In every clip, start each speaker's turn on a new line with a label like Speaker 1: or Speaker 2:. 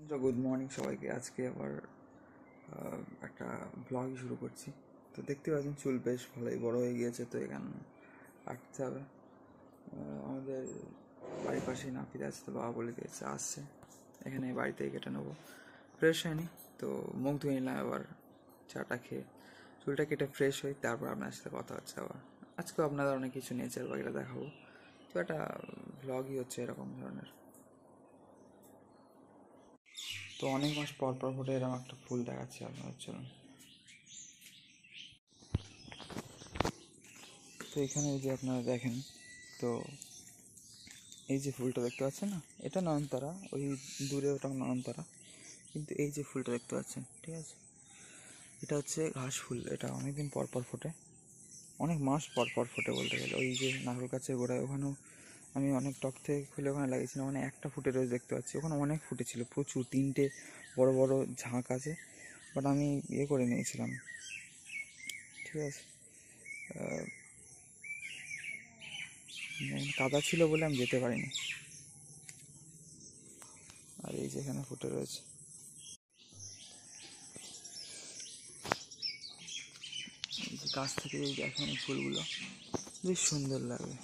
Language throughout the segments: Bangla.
Speaker 1: তো গুড মর্নিং সবাইকে। আজকে আবার একটা ব্লগ শুরু করছি। তো দেখতে পাচ্ছেন চুল বেশ ভালোই বড় হয়ে গিয়েছে, তো এখানে কাটতে হবে। আমাদের বাড়ির পাশেই নাপিত আছে, তো বাবা বলে দিয়েছে আসছে, এখানে বাড়িতেই কেটে নেবো। ফ্রেশ হয়নি, তো মুখ ধুয়ে নিলাম। এবার চাটা খেয়ে চুলটা কেটে ফ্রেশ হই, তারপর আপনার সাথে কথা হচ্ছে আবার। আজকেও আপনাদের অনেক কিছু নেচার বাকিটা দেখাবো। তো একটা ব্লগই হচ্ছে এরকম ধরনের। তো অনেক মাস পর পর ফোটে এরকম একটা ফুল দেখাচ্ছি আপনাদের জন্য। তো এখানে যে আপনারা দেখেন, তো এই যে ফুলটা দেখতে পাচ্ছেন না, এটা নয়নতারা, ওই দূরে ওটা নয়নতারা, কিন্তু এই যে ফুলটা দেখতে পাচ্ছেন, ঠিক আছে, এটা হচ্ছে ঘাস ফুল। এটা অনেকদিন পর পর ফোটে, অনেক মাস পর পর ফোটে বলতে গেলে। ওই যে নারকেল গাছের গোড়ায় ওখানেও আমি অনেক টক থেকে খুলে ওখানে লাগিয়েছিলাম, মানে একটা ফুটে রোজ দেখতে পাচ্ছি। ওখানে অনেক ফুটেছিল, প্রচুর, 3টে বড় বড় ঝাঁক আছে, বাট আমি করে নিয়েছিলাম, ঠিক আছে। কাদা ছিল বলে আমি যেতে পারিনি। আর এই যেখানে ফুটে রয়েছে, এই যে গাছ থেকে এই দেখেন ফুলগুলো বেশ সুন্দর লাগে।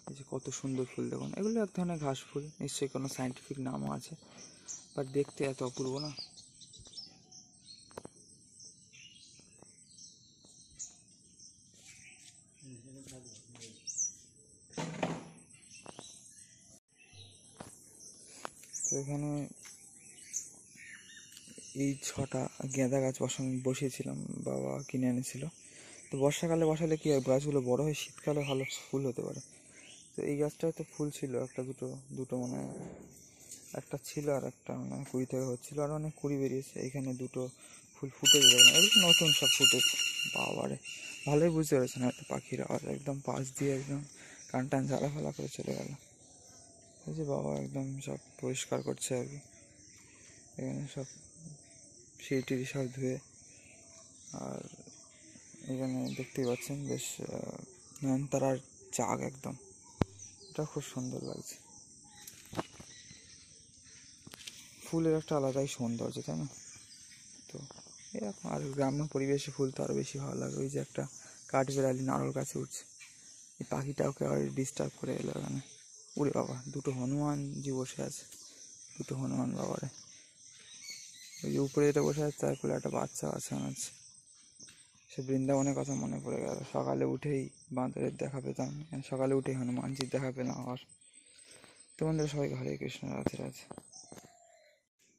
Speaker 1: এই যে কত সুন্দর ফুল দেখুন, এগুলো এক ধরনের ঘাস ফুল, নিশ্চয়ই কোনো সাইন্টিফিক নামও আছে, বাট দেখতে এত অপূর্ব না। তো এখানে এই 6টা গাঁদা গাছ বসিয়েছিলাম, বাবা কিনে এনেছিল। তো বর্ষাকালে বসালে কি হয়, গাছগুলো বড় হয়, শীতকালে ভালো ফুল হতে পারে। তো এই গাছটায় তো ফুল ছিল একটা দুটো মানে একটা ছিল, আর একটা মানে কুড়ি থেকে হচ্ছিল, আর অনেক কুড়ি বেরিয়েছে। এখানে দুটো ফুল ফুটে গেল, এগুলো নতুন সব ফুটেছে। বাবারে, ভালোই বুঝতে পেরেছেন হয়তো পাখিরা, আর একদম পাশ দিয়ে একদম কান টান জ্বালাফালা করে চলে গেল। এই যে বাবা একদম সব পরিষ্কার করছে আর কি, এখানে সব সিঁড়ি সব ধুয়ে। আর এখানে দেখতেই পাচ্ছেন বেশ নয়নতারার চাক একদম, এটা খুব সুন্দর লাগছে। ফুলের একটা আলাদাই সৌন্দর্য, তাই না? তো এরকম, আর গ্রাম্য পরিবেশে ফুল তো আরও বেশি ভালো লাগে। ওই যে একটা কাঠবেড়ালি নারকেল গাছে উঠছে, এই পাখিটাকে আর ডিস্টার্ব করে এলো এখানে। উড়ে বাবা, দুটো হনুমানজি বসে আছে, দুটো হনুমান বাবারে। ওই যে উপরে যেটা বসে আছে তার কোলে একটা বাচ্চা আছে মনে হচ্ছে। সে বৃন্দাবনের কথা মনে পড়ে গেল, সকালে উঠেই বাঁদরের দেখা পেতাম, সকালে উঠেই হনুমানজির দেখা পেলাম আবার। তো বন্ধুরা সবাইকে হরে কৃষ্ণ, রাধে রাধে।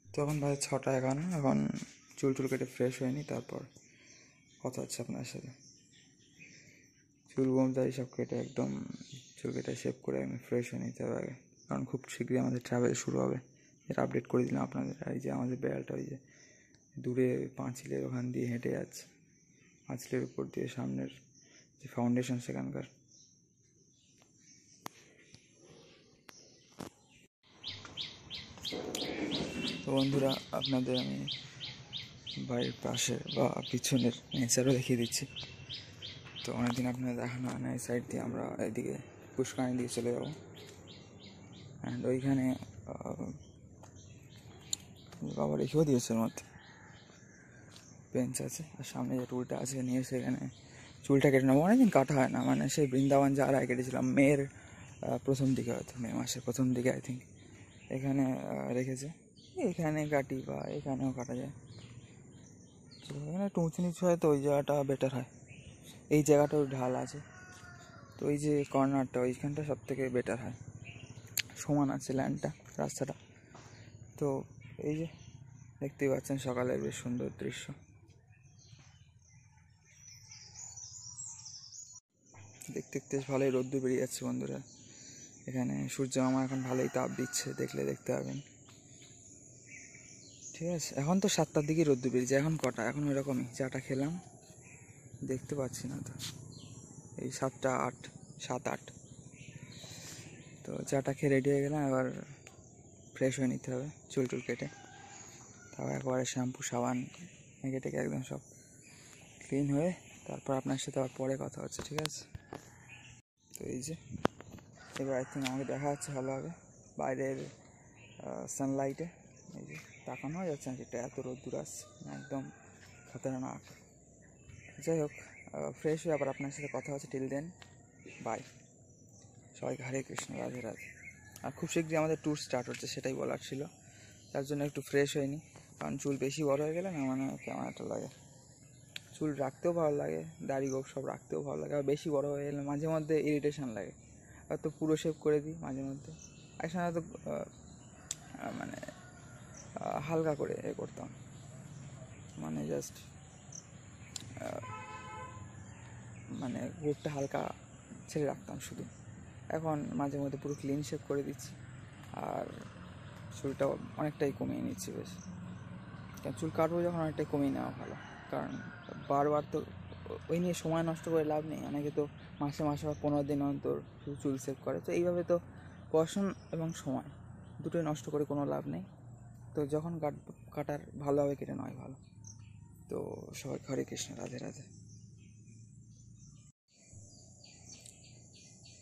Speaker 1: তো এখন ভাই 6টা 51, এখন চুল কেটে ফ্রেশ হয়নি, তারপর কথা হচ্ছে আপনার সাথে। চুল গোমদারি সব কেটে একদম চুল কেটে শেভ করে একদম ফ্রেশ হয়ে নিতে হবে আগে, কারণ খুব শীঘ্রই আমাদের ট্রাভেল শুরু হবে। এটা আপডেট করে দিলাম আপনাদের। এই যে আমাদের বেড়ালটা ওই যে দূরে পাঁচিলের ওখান দিয়ে হেঁটে যাচ্ছে, পাঁচিলের উপর দিয়ে সামনের যে ফাউন্ডেশন সেখানকার। তো বন্ধুরা আপনাদের আমি বাড়ির পাশে বা পিছনের নেচারও দেখিয়ে দিচ্ছি। তো অনেকদিন আপনাদের দেখানো হয় না, এই সাইড দিয়ে আমরা এদিকে পুষ্করানি দিয়ে চলে যাবো। অ্যান্ড ওইখানে বাবা রেখেও দিয়েছে মধ্যে বেঞ্চ আছে, আর সামনে যে টুলটা আছে নিয়ে সেখানে চুলটা কেটে নেবো। অনেকদিন কাটা হয় না, মানে সেই বৃন্দাবন যাওয়ার আগে কেটেছিলাম, মেয়ের প্রথম দিকে, হয়তো মে মাসের প্রথম দিকে আই থিঙ্ক এখানে রেখেছে। এখানে কাটি বা এখানেও কাটা যায়, এখানে একটু উঁচু নিচু হয়, তো ওই জায়গাটা বেটার হয়। এই জায়গাটাও ঢাল আছে, তো ওই যে কর্নারটা ওইখানটা সব থেকে বেটার হয়, সমান আছে ল্যান্ডটা, রাস্তাটা। তো এই যে দেখতেই পাচ্ছেন সকালের বেশ সুন্দর দৃশ্য। দেখতে দেখতে ভালোই রোদ্দুর বেরিয়ে যাচ্ছে বন্ধুরা। এখানে সূর্য মামা এখন ভালোই তাপ দিচ্ছে, দেখলে দেখতে পাবেন, ঠিক আছে। এখন তো 7টার দিকে রোদ্দুর বেরিয়েছে, এখন কটা, এখন ওইরকমই। চাটা খেলাম, দেখতে পাচ্ছি না তো, এই 7টা 8, 7-8। তো চাটা খেয়ে রেডি হয়ে গেলাম, এবার ফ্রেশ হয়ে নিতে হবে, চুল কেটে, তারপর একবারে শ্যাম্পু সাবান মেখে টেকে একদম সব ক্লিন হয়ে তারপর আপনার সাথে আবার পরে কথা হচ্ছে, ঠিক আছে। তো এই যে এবার আই থিঙ্ক আমাকে দেখা যাচ্ছে ভালোভাবে। বাইরের সানলাইটে এই যে তাকানো যাচ্ছে না, যেটা এত রোদ্দুর আসছে, একদম খতরনাক। যাই হোক, ফ্রেশ হয়ে আবার আপনার সাথে কথা হচ্ছে। Till then, bye. সবাইকে হরে কৃষ্ণ, রাধে রাধে। আর খুব শীঘ্রই আমাদের ট্যুর স্টার্ট হচ্ছে, সেটাই বলার ছিল। তার জন্য একটু ফ্রেশ হয়নি, কারণ চুল বেশি বড় হয়ে গেলে না মানে কেমন একটা লাগে। চুল রাখতেও ভালো লাগে, দাড়ি গোপ সব রাখতেও ভালো লাগে, আর বেশি বড় হয়ে গেলে মাঝে মধ্যে ইরিটেশন লাগে। হয়তো পুরো শেভ করে দিই মাঝে মধ্যে, একসময় হয়তো মানে হালকা করে করতাম, মানে জাস্ট মানে গোপটা হালকা ছেড়ে রাখতাম শুধু। এখন মাঝে মধ্যে পুরো ক্লিন শেভ করে দিচ্ছি, আর চুলটা অনেকটাই কমিয়ে নিচ্ছি বেশ। কারণ চুল কাটবো যখন অনেকটাই কমিয়ে নেওয়া ভালো, কারণ বারবার তো ওই নিয়ে সময় নষ্ট করে লাভ নেই। অনেকে তো মাসে মাসে বা 15 দিন অন্তর শুধু চুল সেভ করে, তো এইভাবে তো পড়াশোনা এবং সময় দুটোই নষ্ট করে কোনো লাভ নেই। তো যখন কাটার ভালোভাবে কেটে নেওয়াই ভালো। তো সবাই হরে কৃষ্ণ, রাধে রাধে।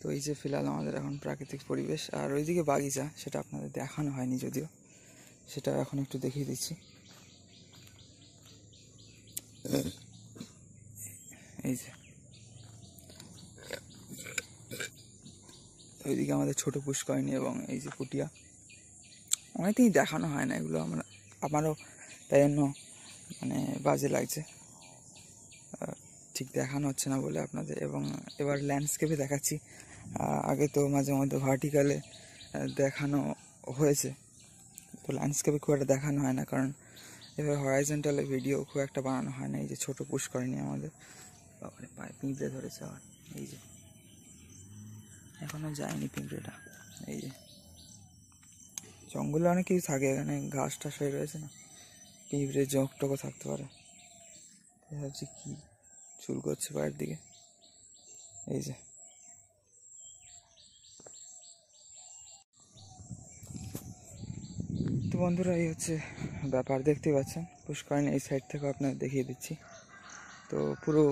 Speaker 1: তো এই যে ফিলহাল আমাদের এখন প্রাকৃতিক পরিবেশ, আর ওইদিকে বাগিচা, সেটা আপনাদের দেখানো হয়নি যদিও, সেটা এখন একটু দেখিয়ে দিচ্ছি। এই যে ওইদিকে আমাদের ছোট পুষ্করিণী এবং এই যে পুটিয়া, অনেকদিনই দেখানো হয় না এগুলো, আমারও তাই জন্য মানে বাজে লাগছে, ঠিক দেখানো হচ্ছে না বলে আপনাদের। এবং এবার ল্যান্ডস্কেপে দেখাচ্ছি, আগে তো মাঝে মধ্যে ভার্টিক্যালে দেখানো হয়েছে, তো ল্যান্ডস্কেপে খুব একটা দেখানো হয় না, কারণ এবার হরাইজন্টালে ভিডিও খুব একটা বানানো হয় না। এই যে ছোটো পুষ্করিণী আমাদের, বাবারে পায়ে পিঁপড়ে ধরেছে আবার, এই যে এখনও যায়নি পিঁপড়েটা। এই যে জঙ্গলে অনেক কিছু থাকে, এখানে ঘাস টাস হয়ে রয়েছে না, পিঁপড়ে জোঁক টোকও থাকতে পারে। ভাবছি কি চুল করছে পায়ের দিকে, এই যে তো বন্ধুরা এই হচ্ছে ব্যাপার, দেখতে পাচ্ছেন পুষ্করিণী এই সাইড থেকে আপনাদের দেখিয়ে দিচ্ছি। তো পুরো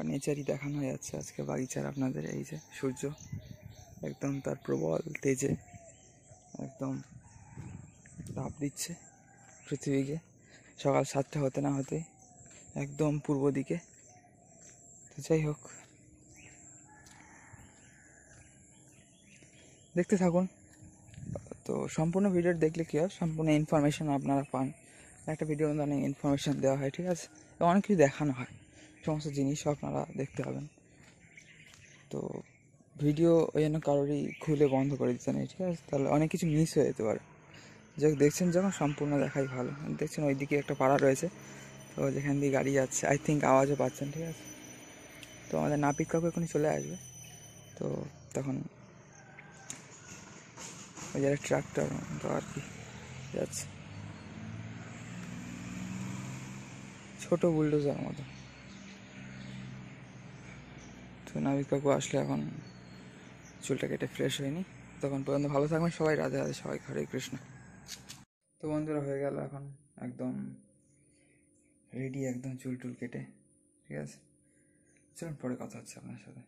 Speaker 1: নেচারই দেখানো হয়ে যাচ্ছে আজকে বাগিচার আপনাদের। এই যে সূর্য একদম তার প্রবল তেজে একদম তাপ দিচ্ছে পৃথিবীকে, সকাল 7টা হতে না হতে একদম পূর্ব দিকে। তো যাই হোক, দেখতে থাকুন। তো সম্পূর্ণ ভিডিও দেখলে কী হয়, সম্পূর্ণ ইনফরমেশান আপনারা পান। একটা ভিডিওর মধ্যে অনেক ইনফরমেশান দেওয়া হয়, ঠিক আছে, এবং অনেক কিছু দেখানো হয়, সমস্ত জিনিসও আপনারা দেখতে পাবেন। তো ভিডিও ওই জন্য কারোরই খুলে বন্ধ করে দিতে নেই, ঠিক আছে, তাহলে অনেক কিছু মিস হয়ে যেতে পারে। যাই দেখছেন যখন সম্পূর্ণ দেখাই ভালো। দেখছেন ওইদিকে একটা পাড়া রয়েছে, তো যেখান দিয়ে গাড়ি যাচ্ছে, আই থিঙ্ক আওয়াজও পাচ্ছেন, ঠিক আছে। তো আমাদের নাপিত কাকু এখনই চলে আসবে, তো তখন ওই জায়গায় ট্রাক্টর তো আর কি যাচ্ছে, ছোটো বুলডোজার মতো। তো নাপিত কাকু আসলে এখন চুলটা কেটে ফ্রেশ হয়নি, তখন পর্যন্ত ভালো থাকবেন সবাই, রাধে রাধে, সবাই হরে কৃষ্ণ। তো বন্ধুরা হয়ে গেল এখন একদম রেডি, একদম চুল টুল কেটে, ঠিক আছে। চলুন পরে কথা হচ্ছে আপনার সাথে।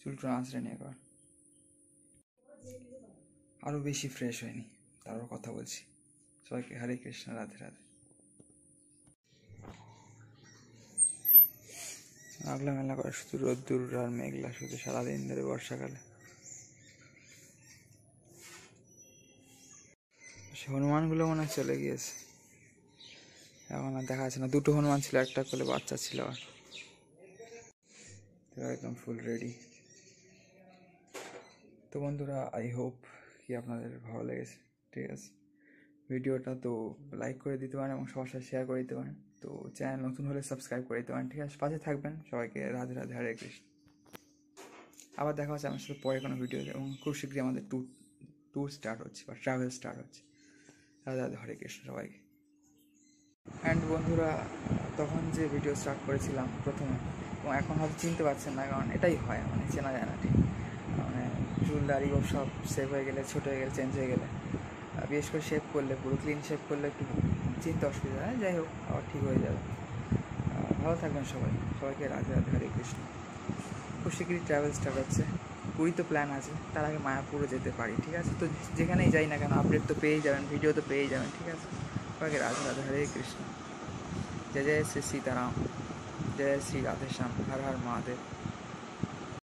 Speaker 1: চুল টুল আঁচড়ে নিয়ে একবার, আরও বেশি ফ্রেশ হয়নি, তারপর কথা বলছি। সবাইকে হরে কৃষ্ণ, রাধে রাধে। আগলা মেলা করে শুধু রোদ্দুর আর মেঘলা, শুধু সারাদিন ধরে বর্ষাকালে। সে হনুমানগুলো মনে হয় চলে গিয়েছে, এখন আর দেখা যাচ্ছে না। 2টো হনুমান ছিল, একটা কোলে বাচ্চা ছিল, আর তো একদম ফুল রেডি। তো বন্ধুরা আই হোপ কি আপনাদের ভালো লেগেছে, ঠিক আছে। ভিডিওটা তো লাইক করে দিতে পারেন এবং সবার সাথে শেয়ার করে দিতে পারেন। তো চ্যানেল নতুন হলে সাবস্ক্রাইব করে দিতে পারেন, ঠিক আছে। পাশে থাকবেন, সবাইকে রাধে রাধে, হরে কৃষ্ণ। আবার দেখা হচ্ছে আমার সাথে পরে কোনো ভিডিওতে, এবং খুব শীঘ্রই আমাদের ট্যুর স্টার্ট হচ্ছে বা ট্রাভেল স্টার্ট হচ্ছে। রাধে রাধে, হরে কৃষ্ণ সবাইকে। অ্যান্ড বন্ধুরা, তখন যে ভিডিও স্টার্ট করেছিলাম প্রথমে, এবং এখন হয়তো চিনতে পারছেন না, কারণ এটাই হয়, মানে চেনা যায় না ঠিক, মানে চুল দাড়ি সব সেভ হয়ে গেলে, ছোটো হয়ে গেলে, চেঞ্জ হয়ে গেলে, বিশেষ করে শেভ করলে, পুরো ক্লিন শেভ করলে একটু চিনতে অসুবিধা হয়। যাই হোক, আবার ঠিক হয়ে যাবে। ভালো থাকবেন সবাই, সবাইকে রাধে রাধে, হরে কৃষ্ণ। খুব শীঘ্রই ট্রাভেল স্টার্ট হচ্ছে, পুরী তো প্ল্যান আছে, তার আগে মায়াপুরও যেতে পারি, ঠিক আছে? তো যেখানেই যাই না কেন আপডেট তো পেয়েই যাবেন, ভিডিও তো পেয়েই যাবেন, ঠিক আছে? ওকে, রাধে রাধে, হরে কৃষ্ণ, জয় জয় শ্রী সীতারাম, जय श्री राधे श्याम, हर हर महादेव।